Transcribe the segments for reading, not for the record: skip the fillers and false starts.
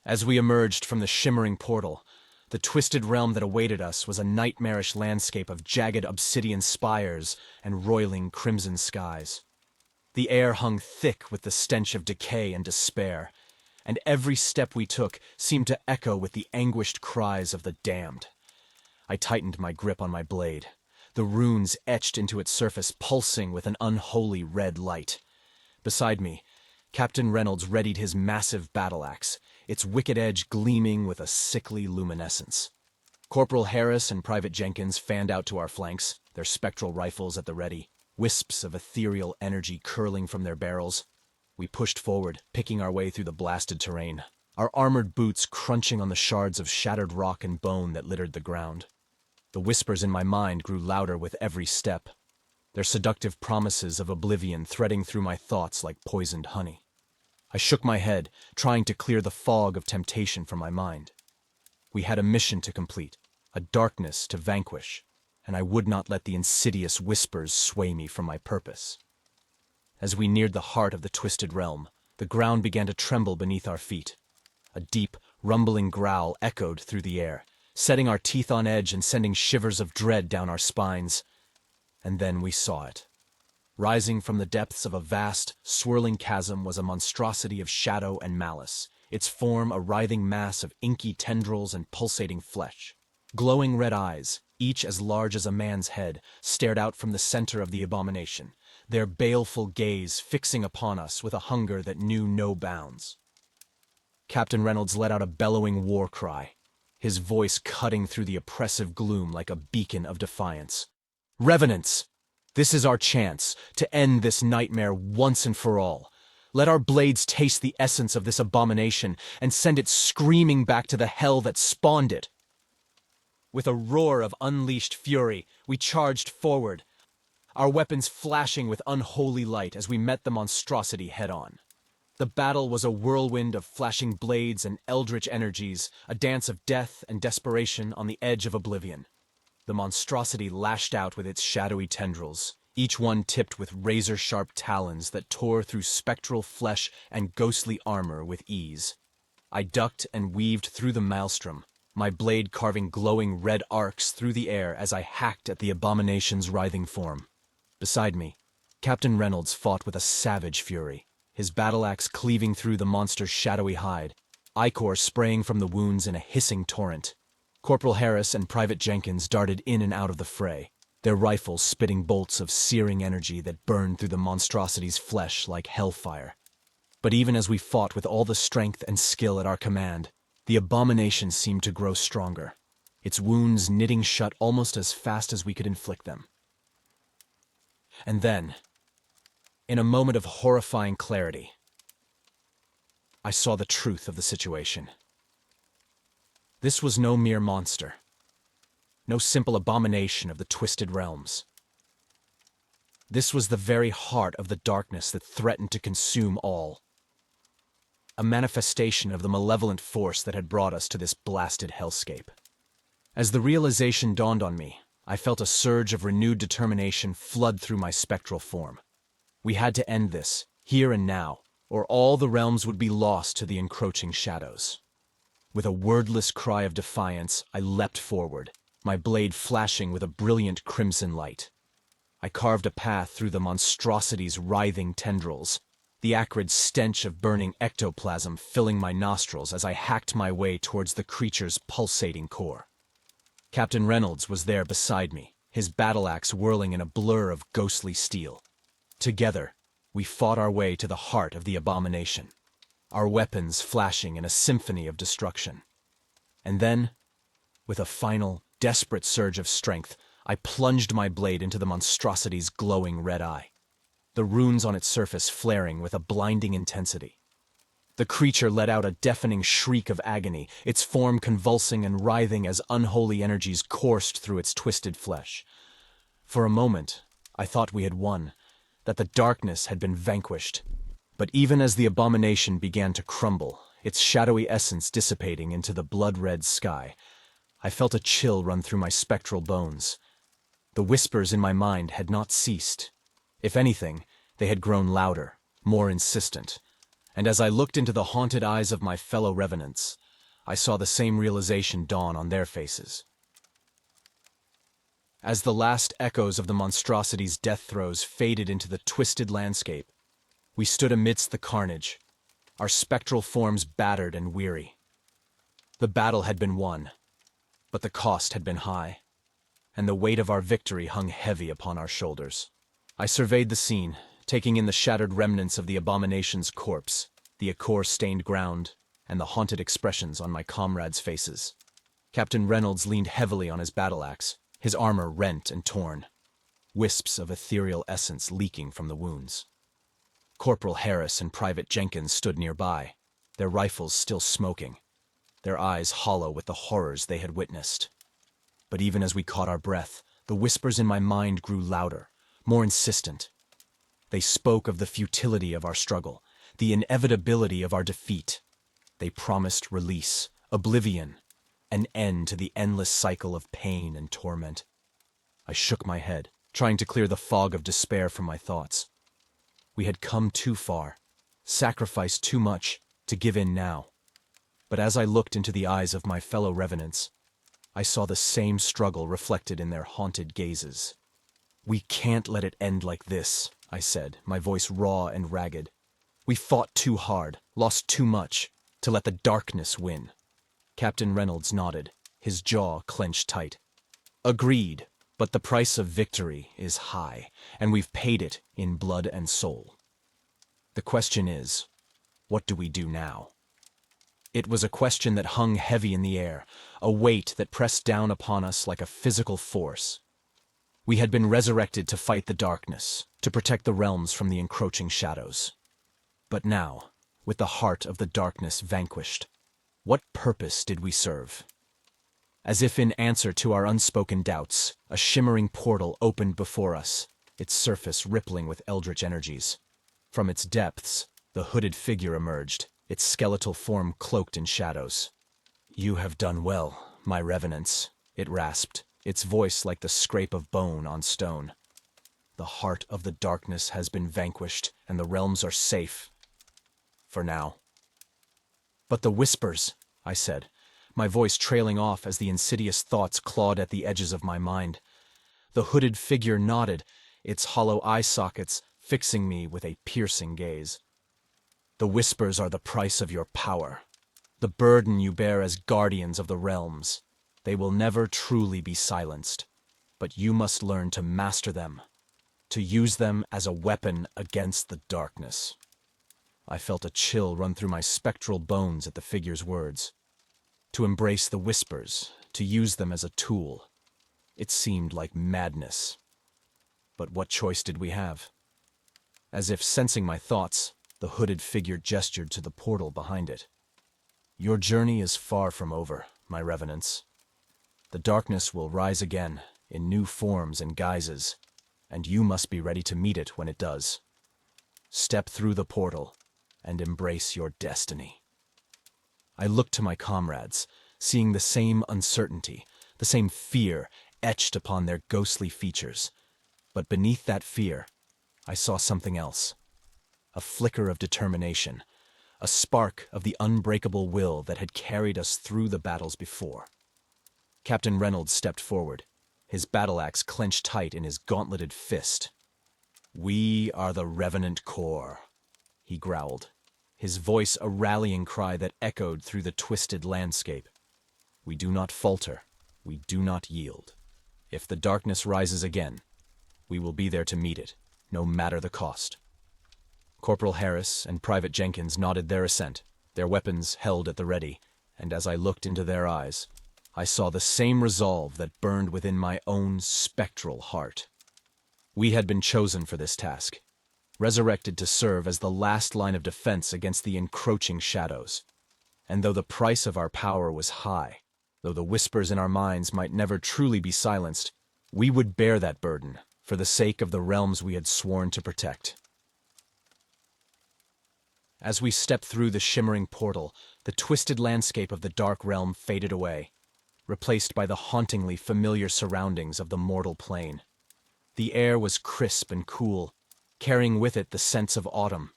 As we emerged from the shimmering portal, the twisted realm that awaited us was a nightmarish landscape of jagged obsidian spires and roiling crimson skies. The air hung thick with the stench of decay and despair, and every step we took seemed to echo with the anguished cries of the damned. I tightened my grip on my blade, the runes etched into its surface pulsing with an unholy red light. Beside me, Captain Reynolds readied his massive battle-axe, its wicked edge gleaming with a sickly luminescence. Corporal Harris and Private Jenkins fanned out to our flanks, their spectral rifles at the ready, wisps of ethereal energy curling from their barrels. We pushed forward, picking our way through the blasted terrain, our armored boots crunching on the shards of shattered rock and bone that littered the ground. The whispers in my mind grew louder with every step, their seductive promises of oblivion threading through my thoughts like poisoned honey. I shook my head, trying to clear the fog of temptation from my mind. We had a mission to complete, a darkness to vanquish, and I would not let the insidious whispers sway me from my purpose. As we neared the heart of the twisted realm, the ground began to tremble beneath our feet. A deep, rumbling growl echoed through the air, setting our teeth on edge and sending shivers of dread down our spines. And then we saw it. Rising from the depths of a vast, swirling chasm was a monstrosity of shadow and malice, its form a writhing mass of inky tendrils and pulsating flesh. Glowing red eyes, each as large as a man's head, stared out from the center of the abomination, their baleful gaze fixing upon us with a hunger that knew no bounds. Captain Reynolds let out a bellowing war cry, his voice cutting through the oppressive gloom like a beacon of defiance. "Revenants! This is our chance to end this nightmare once and for all. Let our blades taste the essence of this abomination and send it screaming back to the hell that spawned it." With a roar of unleashed fury, we charged forward, our weapons flashing with unholy light as we met the monstrosity head-on. The battle was a whirlwind of flashing blades and eldritch energies, a dance of death and desperation on the edge of oblivion. The monstrosity lashed out with its shadowy tendrils, each one tipped with razor-sharp talons that tore through spectral flesh and ghostly armor with ease. I ducked and weaved through the maelstrom, my blade carving glowing red arcs through the air as I hacked at the abomination's writhing form. Beside me, Captain Reynolds fought with a savage fury, his battle-axe cleaving through the monster's shadowy hide, ichor spraying from the wounds in a hissing torrent. Corporal Harris and Private Jenkins darted in and out of the fray, their rifles spitting bolts of searing energy that burned through the monstrosity's flesh like hellfire. But even as we fought with all the strength and skill at our command, the abomination seemed to grow stronger, its wounds knitting shut almost as fast as we could inflict them. And then, in a moment of horrifying clarity, I saw the truth of the situation. This was no mere monster, no simple abomination of the twisted realms. This was the very heart of the darkness that threatened to consume all. A manifestation of the malevolent force that had brought us to this blasted hellscape. As the realization dawned on me, I felt a surge of renewed determination flood through my spectral form. We had to end this, here and now, or all the realms would be lost to the encroaching shadows. With a wordless cry of defiance, I leapt forward, my blade flashing with a brilliant crimson light. I carved a path through the monstrosity's writhing tendrils, the acrid stench of burning ectoplasm filling my nostrils as I hacked my way towards the creature's pulsating core. Captain Reynolds was there beside me, his battle-axe whirling in a blur of ghostly steel. Together, we fought our way to the heart of the abomination, our weapons flashing in a symphony of destruction. And then, with a final, desperate surge of strength, I plunged my blade into the monstrosity's glowing red eye, the runes on its surface flaring with a blinding intensity. The creature let out a deafening shriek of agony, its form convulsing and writhing as unholy energies coursed through its twisted flesh. For a moment, I thought we had won, that the darkness had been vanquished. But even as the abomination began to crumble, its shadowy essence dissipating into the blood-red sky, I felt a chill run through my spectral bones. The whispers in my mind had not ceased. If anything, they had grown louder, more insistent, And as I looked into the haunted eyes of my fellow revenants, I saw the same realization dawn on their faces. As the last echoes of the monstrosity's death throes faded into the twisted landscape, we stood amidst the carnage, our spectral forms battered and weary. The battle had been won, but the cost had been high, and the weight of our victory hung heavy upon our shoulders. I surveyed the scene, taking in the shattered remnants of the abomination's corpse, the ichor-stained ground, and the haunted expressions on my comrades' faces. Captain Reynolds leaned heavily on his battle-axe, his armor rent and torn, wisps of ethereal essence leaking from the wounds. Corporal Harris and Private Jenkins stood nearby, their rifles still smoking, their eyes hollow with the horrors they had witnessed. But even as we caught our breath, the whispers in my mind grew louder, more insistent. They spoke of the futility of our struggle, the inevitability of our defeat. They promised release, oblivion, an end to the endless cycle of pain and torment. I shook my head, trying to clear the fog of despair from my thoughts. We had come too far, sacrificed too much, to give in now. But as I looked into the eyes of my fellow revenants, I saw the same struggle reflected in their haunted gazes. "We can't let it end like this," I said, my voice raw and ragged. "We fought too hard, lost too much, to let the darkness win." Captain Reynolds nodded, his jaw clenched tight. "Agreed, but the price of victory is high, and we've paid it in blood and soul. The question is, what do we do now?" It was a question that hung heavy in the air, a weight that pressed down upon us like a physical force. We had been resurrected to fight the darkness, to protect the realms from the encroaching shadows. But now, with the heart of the darkness vanquished, what purpose did we serve? As if in answer to our unspoken doubts, a shimmering portal opened before us, its surface rippling with eldritch energies. From its depths, the hooded figure emerged, its skeletal form cloaked in shadows. "You have done well, my revenants," it rasped, its voice like the scrape of bone on stone. "The heart of the darkness has been vanquished, and the realms are safe. For now." "But the whispers," I said, my voice trailing off as the insidious thoughts clawed at the edges of my mind. The hooded figure nodded, its hollow eye sockets fixing me with a piercing gaze. "The whispers are the price of your power, the burden you bear as guardians of the realms. They will never truly be silenced, but you must learn to master them, to use them as a weapon against the darkness." I felt a chill run through my spectral bones at the figure's words. To embrace the whispers, to use them as a tool. It seemed like madness. But what choice did we have? As if sensing my thoughts, the hooded figure gestured to the portal behind it. "Your journey is far from over, my revenants. The darkness will rise again, in new forms and guises, and you must be ready to meet it when it does. Step through the portal, and embrace your destiny." I looked to my comrades, seeing the same uncertainty, the same fear etched upon their ghostly features. But beneath that fear, I saw something else. A flicker of determination, a spark of the unbreakable will that had carried us through the battles before. Captain Reynolds stepped forward, his battle-axe clenched tight in his gauntleted fist. "We are the Revenant Corps," he growled, his voice a rallying cry that echoed through the twisted landscape. "We do not falter, we do not yield. If the darkness rises again, we will be there to meet it, no matter the cost." Corporal Harris and Private Jenkins nodded their assent, their weapons held at the ready, and as I looked into their eyes, I saw the same resolve that burned within my own spectral heart. We had been chosen for this task, resurrected to serve as the last line of defense against the encroaching shadows. And though the price of our power was high, though the whispers in our minds might never truly be silenced, we would bear that burden for the sake of the realms we had sworn to protect. As we stepped through the shimmering portal, the twisted landscape of the dark realm faded away, replaced by the hauntingly familiar surroundings of the mortal plane. The air was crisp and cool, carrying with it the scents of autumn,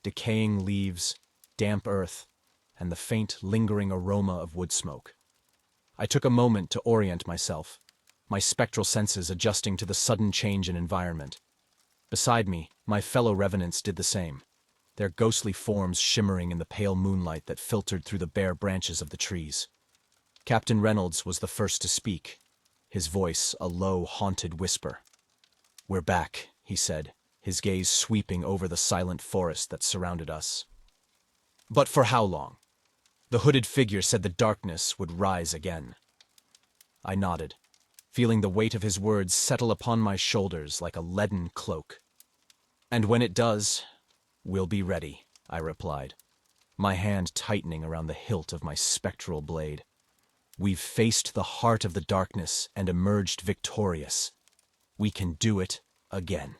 decaying leaves, damp earth, and the faint, lingering aroma of wood smoke. I took a moment to orient myself, my spectral senses adjusting to the sudden change in environment. Beside me, my fellow revenants did the same, their ghostly forms shimmering in the pale moonlight that filtered through the bare branches of the trees. Captain Reynolds was the first to speak, his voice a low, haunted whisper. "We're back," he said, his gaze sweeping over the silent forest that surrounded us. "But for how long?" The hooded figure said the darkness would rise again. I nodded, feeling the weight of his words settle upon my shoulders like a leaden cloak. "And when it does, we'll be ready," I replied, my hand tightening around the hilt of my spectral blade. "We've faced the heart of the darkness and emerged victorious. We can do it again."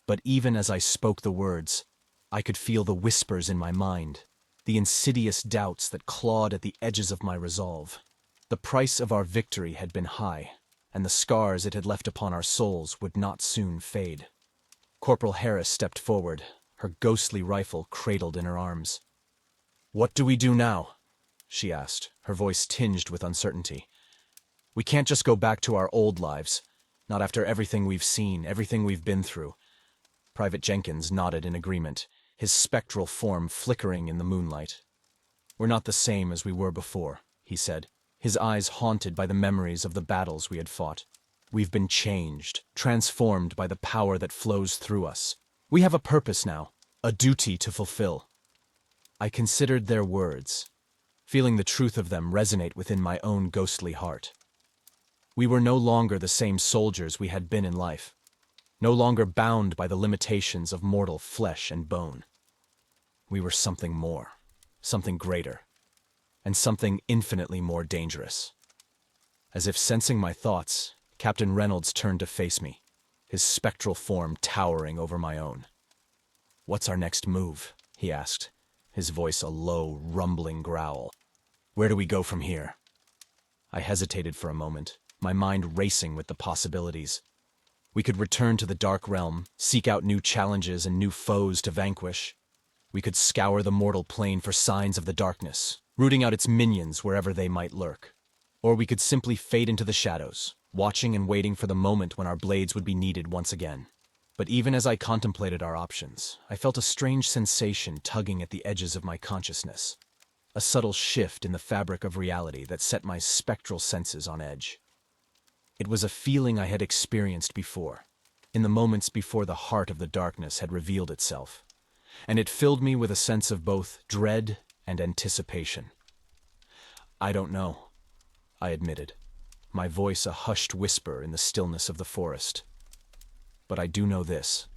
But even as I spoke the words, I could feel the whispers in my mind, the insidious doubts that clawed at the edges of my resolve. The price of our victory had been high, and the scars it had left upon our souls would not soon fade. Corporal Harris stepped forward, her ghostly rifle cradled in her arms. "What do we do now?" she asked, her voice tinged with uncertainty. "We can't just go back to our old lives, not after everything we've seen, everything we've been through." Private Jenkins nodded in agreement, his spectral form flickering in the moonlight. "We're not the same as we were before," he said, his eyes haunted by the memories of the battles we had fought. "We've been changed, transformed by the power that flows through us. We have a purpose now, a duty to fulfill." I considered their words, feeling the truth of them resonate within my own ghostly heart. We were no longer the same soldiers we had been in life, no longer bound by the limitations of mortal flesh and bone. We were something more, something greater, and something infinitely more dangerous. As if sensing my thoughts, Captain Reynolds turned to face me, his spectral form towering over my own. "What's our next move?" he asked, his voice a low, rumbling growl. "Where do we go from here?" I hesitated for a moment, my mind racing with the possibilities. We could return to the Dark Realm, seek out new challenges and new foes to vanquish. We could scour the mortal plane for signs of the darkness, rooting out its minions wherever they might lurk. Or we could simply fade into the shadows, watching and waiting for the moment when our blades would be needed once again. But even as I contemplated our options, I felt a strange sensation tugging at the edges of my consciousness, a subtle shift in the fabric of reality that set my spectral senses on edge. It was a feeling I had experienced before, in the moments before the heart of the darkness had revealed itself, and it filled me with a sense of both dread and anticipation. "I don't know," I admitted, my voice a hushed whisper in the stillness of the forest. "But I do know this.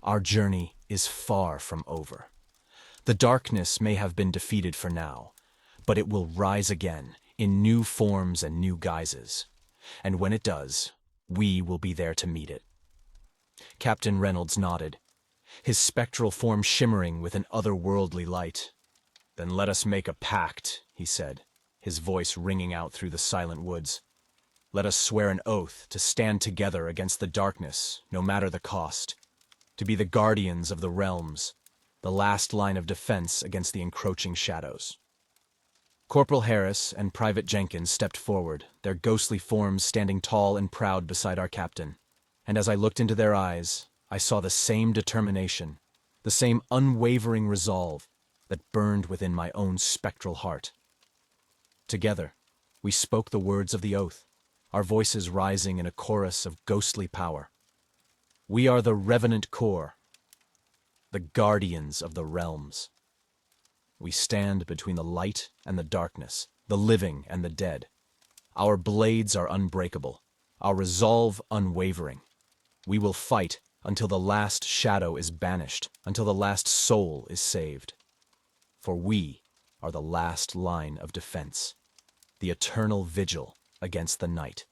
Our journey is far from over. The darkness may have been defeated for now, but it will rise again in new forms and new guises. And when it does, we will be there to meet it." Captain Reynolds nodded, his spectral form shimmering with an otherworldly light. "Then let us make a pact," he said, his voice ringing out through the silent woods. "Let us swear an oath to stand together against the darkness, no matter the cost, to be the guardians of the realms, the last line of defense against the encroaching shadows." Corporal Harris and Private Jenkins stepped forward, their ghostly forms standing tall and proud beside our captain. And as I looked into their eyes, I saw the same determination, the same unwavering resolve that burned within my own spectral heart. Together, we spoke the words of the oath, our voices rising in a chorus of ghostly power. "We are the Revenant Corps, the guardians of the realms. We stand between the light and the darkness, the living and the dead. Our blades are unbreakable, our resolve unwavering. We will fight until the last shadow is banished, until the last soul is saved. For we are the last line of defense, the eternal vigil against the night."